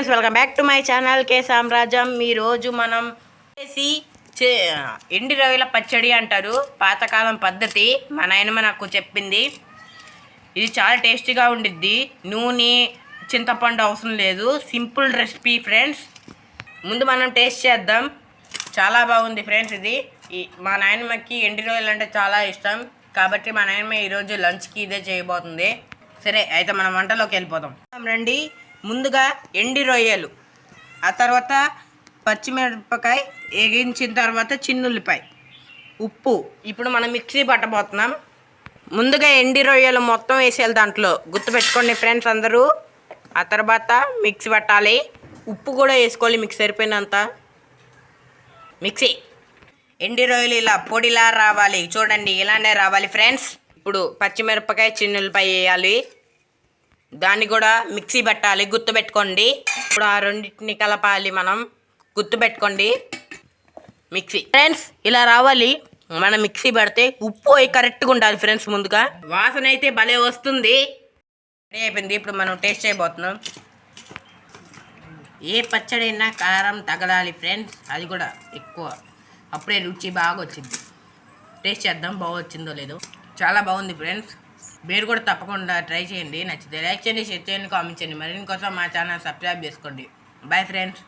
Friends, welcome back to my channel K సామ్రాజ్యం. ఈరోజు మనం చేసి ఎండి రొయ్యల పచ్చడి అంటారు, పాతకాలం పద్ధతి. మా నాయనమ్మ నాకు చెప్పింది. ఇది చాలా టేస్టీగా ఉండిద్ది. నూనె, చింతపండు అవసరం లేదు. Simple recipe friends. ముందు మనం టేస్ట్ చేద్దాం. చాలా బాగుంది ఫ్రెండ్స్. ఇది మా నాయనమ్మకి ఎండి రొయ్యలు అంటే చాలా ఇష్టం, కాబట్టి మా నాయనమ్మ ఈరోజు లంచ్కి ఇదే చేయబోతుంది. సరే, అయితే మనం వంటలోకి వెళ్ళిపోదాం రండి. ముందుగా ఎండి రొయ్యలు, ఆ తర్వాత పచ్చిమిరపకాయ వేగించిన తర్వాత చిన్నుల్లిపాయ, ఉప్పు. ఇప్పుడు మనం మిక్సీ పట్టబోతున్నాం. ముందుగా ఎండి రొయ్యలు మొత్తం వేసేయాలి దాంట్లో, గుర్తుపెట్టుకోండి ఫ్రెండ్స్ అందరూ. ఆ తర్వాత మిక్సీ పట్టాలి. ఉప్పు కూడా వేసుకోవాలి మీకు సరిపోయినంత. మిక్సీ. ఎండి రొయ్యలు ఇలా పొడిలా రావాలి, చూడండి ఇలానే రావాలి ఫ్రెండ్స్. ఇప్పుడు పచ్చిమిరపకాయ చిన్నుల్లిపాయ వేయాలి, దాన్ని కూడా మిక్సీ పెట్టాలి, గుర్తుపెట్టుకోండి. ఇప్పుడు ఆ రెండింటిని కలపాలి మనం, గుర్తుపెట్టుకోండి. మిక్సీ ఫ్రెండ్స్ ఇలా రావాలి. మనం మిక్సీ పెడితే ఉప్పు కరెక్ట్గా ఉండాలి ఫ్రెండ్స్. ముందుగా వాసన అయితే భలే వస్తుంది. రెడీ అయిపోయింది. ఇప్పుడు మనం టేస్ట్ చేయబోతున్నాం. ఏ పచ్చడి అయినా కారం తగలాలి ఫ్రెండ్స్, అది కూడా ఎక్కువ, అప్పుడే రుచి బాగా వచ్చింది. టేస్ట్ చేద్దాం బాగా వచ్చిందో లేదో. చాలా బాగుంది ఫ్రెండ్స్. మీరు కూడా తప్పకుండా ట్రై చేయండి. నచ్చితే లైక్ చేయండి, షేర్ చేయండి, కామెంట్ చేయండి. మరిన్ని కోసం మా ఛానల్ సబ్స్క్రైబ్ చేసుకోండి. Bye friends.